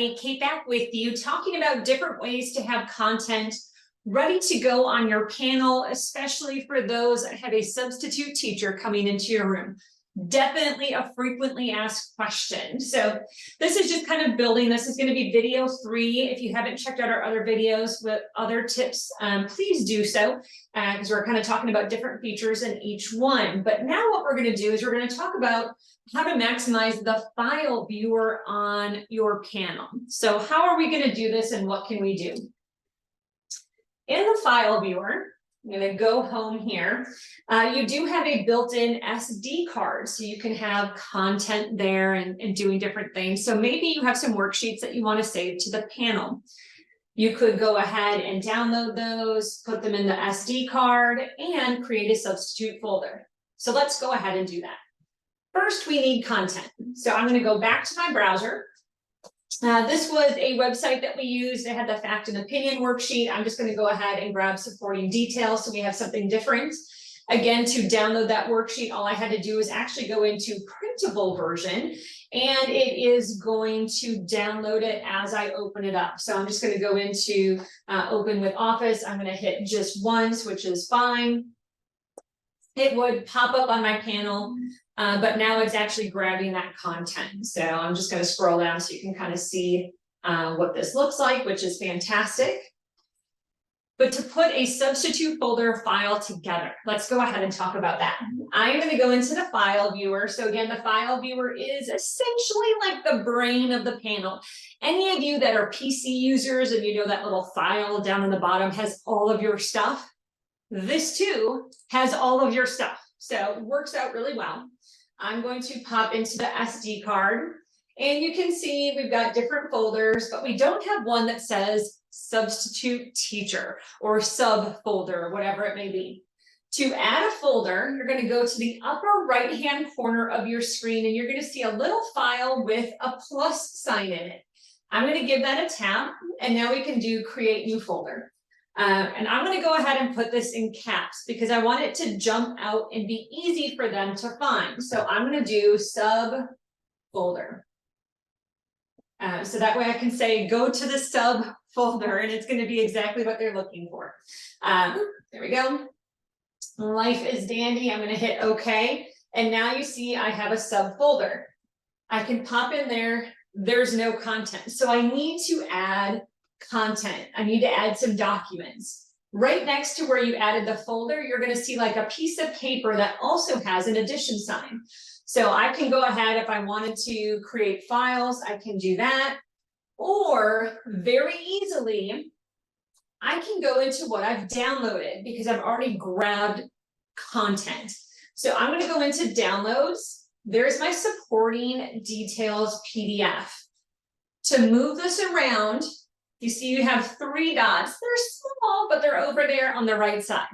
everybody. Kate back with you, talking about different ways to have content ready to go on your panel, especially for those that have a substitute teacher coming into your room. Definitely a frequently asked question. So this is just kind of building. This is going to be video 3. If you haven't checked out our other videos with other tips, please do so, because we're kind of talking about different features in each one. But now what we're going to do is we're going to talk about how to maximize the file viewer on your panel. So how are we going to do this and what can we do? In the file viewer, I'm going to go home here. You do have a built-in SD card, so you can have content there and doing different things. So maybe you have some worksheets that you want to save to the panel. You could go ahead and download those, put them in the SD card, and create a substitute folder. So let's go ahead and do that. First, we need content. So I'm going to go back to my browser. This was a website that we used. It had the fact and opinion worksheet. I'm just going to go ahead and grab supporting details so we have something different. Again, to download that worksheet, all I had to do is actually go into printable version, and it is going to download it as I open it up. So I'm just going to go into open with Office. I'm going to hit just once, which is fine. It would pop up on my panel. But now it's actually grabbing that content. So I'm just going to scroll down so you can kind of see what this looks like, which is fantastic. But to put a substitute folder file together, let's go ahead and talk about that. I'm going to go into the file viewer. So again, the file viewer is essentially like the brain of the panel. Any of you that are PC users and you know that little file down in the bottom has all of your stuff, this too has all of your stuff. So it works out really well. I'm going to pop into the SD card, and you can see we've got different folders, but we don't have one that says substitute teacher or sub folder, whatever it may be. To add a folder, you're going to go to the upper right-hand corner of your screen, and you're going to see a little file with a plus sign in it. I'm going to give that a tap, and now we can do create new folder. And I'm going to go ahead and put this in caps because I want it to jump out and be easy for them to find. So I'm going to do sub folder. So that way I can say, go to the sub folder, and it's going to be exactly what they're looking for. There we go. Life is dandy. I'm going to hit OK. And now you see I have a sub folder. I can pop in there. There's no content. So I need to add content. I need to add some documents. Right next to where you added the folder, you're going to see like a piece of paper that also has an addition sign. So I can go ahead, if I wanted to create files, I can do that. Or very easily, I can go into what I've downloaded because I've already grabbed content. So I'm going to go into downloads. There's my supporting details PDF. To move this around, you see you have 3 dots. They're small, but they're over there on the right side.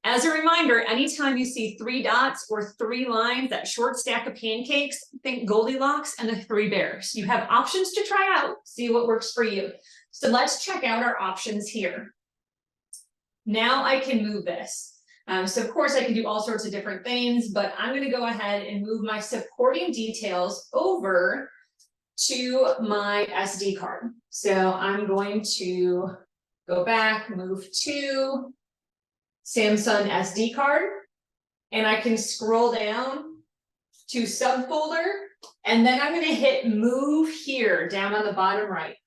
As a reminder, anytime you see 3 dots or 3 lines, that short stack of pancakes, think Goldilocks and the 3 bears. You have options to try out, see what works for you. So let's check out our options here. Now I can move this. So of course I can do all sorts of different things, but I'm going to go ahead and move my supporting details over to my SD card. So I'm going to go back, move to Samsung SD card, and I can scroll down to subfolder, and then I'm going to hit move here down on the bottom right.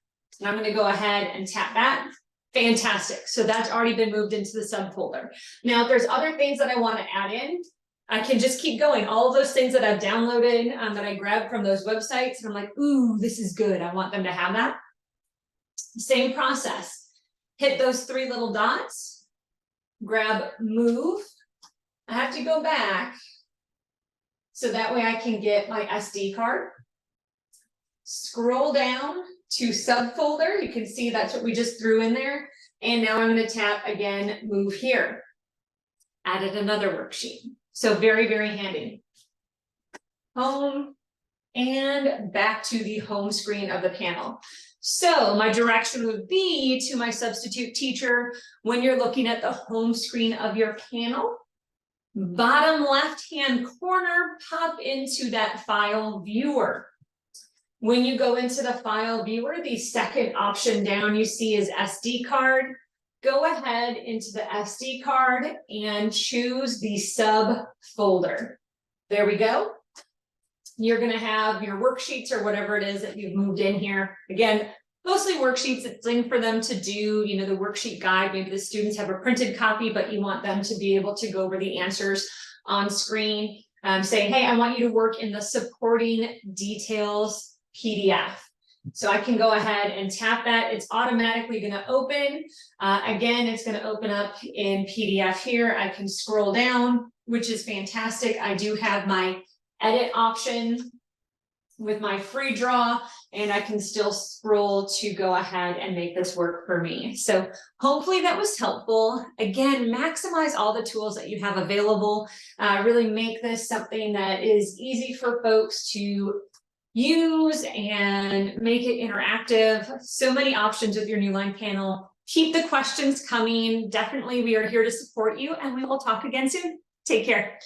And I'm going to go ahead and tap that. Fantastic. So that's already been moved into the subfolder. Now, if there's other things that I want to add in, I can just keep going. All of those things that I've downloaded, that I grabbed from those websites, and I'm like, ooh, this is good. I want them to have that. Same process. Hit those 3 little dots, grab move. I have to go back so that way I can get my SD card. Scroll down to subfolder. You can see that's what we just threw in there. And now I'm going to tap again, move here. Added another worksheet. So very, very handy. Home and back to the home screen of the panel. So my direction would be to my substitute teacher when you're looking at the home screen of your panel. Bottom left-hand corner, pop into that file viewer. When you go into the file viewer, the second option down you see is SD card. Go ahead into the SD card and choose the subfolder. There we go. You're going to have your worksheets or whatever it is that you've moved in here. Again, mostly worksheets. It's linked for them to do, you know, the worksheet guide. Maybe the students have a printed copy, but you want them to be able to go over the answers on screen. Saying, hey, I want you to work in the supporting details PDF. So I can go ahead and tap that. It's automatically going to open. Again, it's going to open up in PDF here. I can scroll down, which is fantastic. I do have my edit option with my free draw, and I can still scroll to go ahead and make this work for me. So hopefully that was helpful. Again, maximize all the tools that you have available. Really make this something that is easy for folks to use and make it interactive. So many options with your Newline panel. Keep the questions coming. Definitely, we are here to support you, and we will talk again soon. Take care.